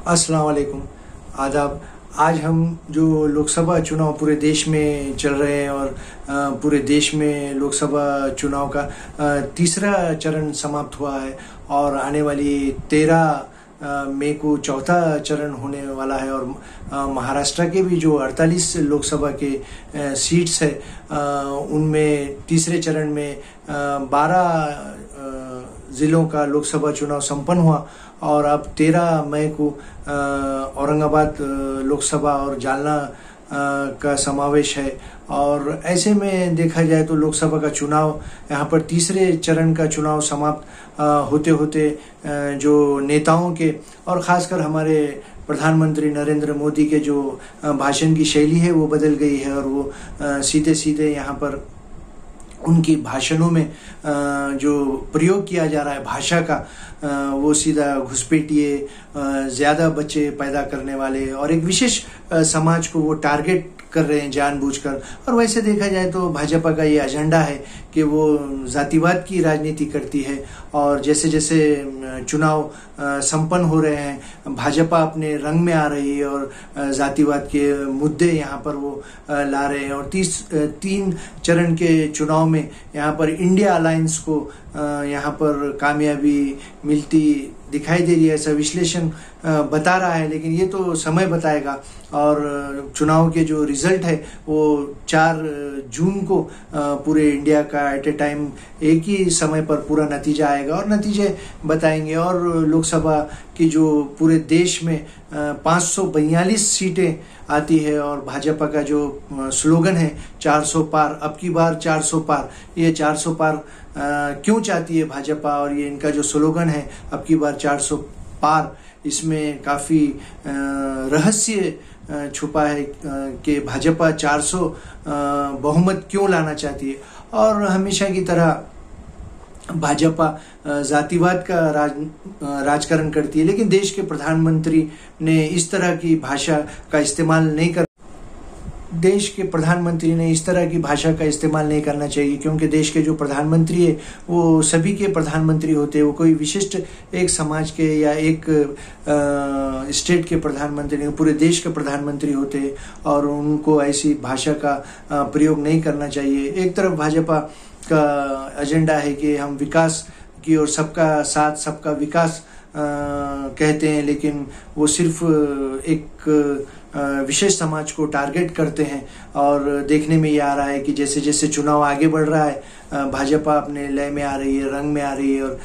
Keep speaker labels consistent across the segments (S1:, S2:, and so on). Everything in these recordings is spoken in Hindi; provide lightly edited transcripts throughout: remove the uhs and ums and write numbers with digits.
S1: अस्सलाम वालेकुम, आदाब। आज हम जो लोकसभा चुनाव पूरे देश में चल रहे हैं और पूरे देश में लोकसभा चुनाव का तीसरा चरण समाप्त हुआ है और आने वाली 13 मई को चौथा चरण होने वाला है। और महाराष्ट्र के भी जो 48 लोकसभा के सीट्स है उनमें तीसरे चरण में 12 ज़िलों का लोकसभा चुनाव संपन्न हुआ और अब 13 मई को औरंगाबाद लोकसभा और जालना का समावेश है। और ऐसे में देखा जाए तो लोकसभा का चुनाव यहाँ पर तीसरे चरण का चुनाव समाप्त होते होते जो नेताओं के और ख़ासकर हमारे प्रधानमंत्री नरेंद्र मोदी के जो भाषण की शैली है वो बदल गई है और वो सीधे सीधे यहाँ पर उनकी भाषणों में जो प्रयोग किया जा रहा है भाषा का वो सीधा घुसपैठिए, ज़्यादा बच्चे पैदा करने वाले और एक विशेष समाज को वो टारगेट कर रहे हैं जानबूझकर। और वैसे देखा जाए तो भाजपा का ये एजेंडा है कि वो जातिवाद की राजनीति करती है और जैसे जैसे चुनाव संपन्न हो रहे हैं भाजपा अपने रंग में आ रही है और जातिवाद के मुद्दे यहाँ पर वो ला रहे हैं। और 3 चरण के चुनाव में यहाँ पर इंडिया अलायंस को यहाँ पर कामयाबी मिलती दिखाई दे रही है, ऐसा विश्लेषण बता रहा है। लेकिन ये तो समय बताएगा और चुनाव के जो रिजल्ट है वो 4 जून को पूरे इंडिया का एट ए टाइम एक ही समय पर पूरा नतीजा आएगा और नतीजे बताएंगे। और लोकसभा की जो पूरे देश में 542 सीटें आती है और भाजपा का जो स्लोगन है 400 पार, अब की बार 400 पार, ये 400 पार क्यों चाहती है भाजपा और ये इनका जो स्लोगन है अब की बार 400 पार, इसमें काफ़ी रहस्य छुपा है कि भाजपा 400 बहुमत क्यों लाना चाहती है। और हमेशा की तरह भाजपा जातिवाद का राजकारण करती है, लेकिन देश के प्रधानमंत्री ने इस तरह की भाषा का इस्तेमाल नहीं करना चाहिए क्योंकि देश के जो प्रधानमंत्री है वो सभी के प्रधानमंत्री होते हैं, वो कोई विशिष्ट एक समाज के या एक स्टेट के प्रधानमंत्री नहीं, पूरे देश के प्रधानमंत्री होते हैं और उनको ऐसी भाषा का प्रयोग नहीं करना चाहिए। एक तरफ भाजपा का एजेंडा है कि हम विकास की और सबका साथ सबका विकास कहते हैं, लेकिन वो सिर्फ एक विशेष समाज को टारगेट करते हैं। और देखने में ये आ रहा है कि जैसे जैसे चुनाव आगे बढ़ रहा है भाजपा अपने लय में आ रही है, रंग में आ रही है और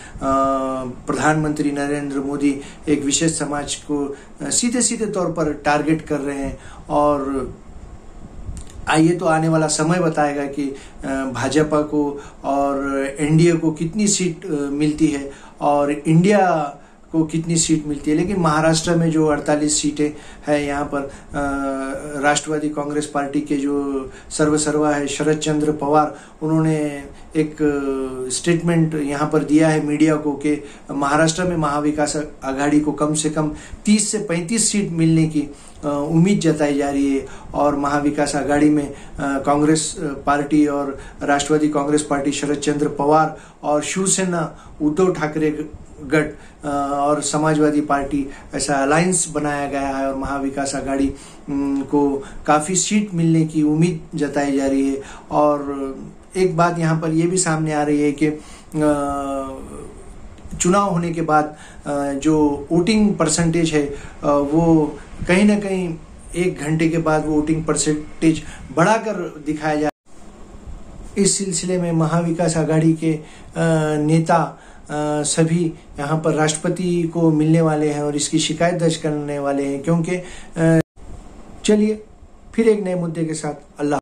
S1: प्रधानमंत्री नरेंद्र मोदी एक विशेष समाज को सीधे सीधे तौर पर टारगेट कर रहे हैं। और आइए तो आने वाला समय बताएगा कि भाजपा को और एनडीए को कितनी सीट मिलती है और इंडिया को कितनी सीट मिलती है। लेकिन महाराष्ट्र में जो 48 सीटें हैं यहाँ पर राष्ट्रवादी कांग्रेस पार्टी के जो सर्वसर्वा है शरद चंद्र पवार, उन्होंने एक स्टेटमेंट यहाँ पर दिया है मीडिया को कि महाराष्ट्र में महाविकास आघाड़ी को कम से कम 30 से 35 सीट मिलने की उम्मीद जताई जा रही है। और महाविकास आघाड़ी में कांग्रेस पार्टी और राष्ट्रवादी कांग्रेस पार्टी शरद चंद्र पवार और शिवसेना उद्धव ठाकरे गट और समाजवादी पार्टी ऐसा अलायंस बनाया गया है और महाविकास आघाड़ी को काफ़ी सीट मिलने की उम्मीद जताई जा रही है। और एक बात यहाँ पर यह भी सामने आ रही है कि चुनाव होने के बाद जो वोटिंग परसेंटेज है वो कहीं ना कहीं 1 घंटे के बाद वो वोटिंग परसेंटेज बढ़ाकर दिखाया जा। इस सिलसिले में महाविकास आघाड़ी के नेता सभी यहाँ पर राष्ट्रपति को मिलने वाले हैं और इसकी शिकायत दर्ज करने वाले हैं क्योंकि चलिए फिर एक नए मुद्दे के साथ अल्लाह।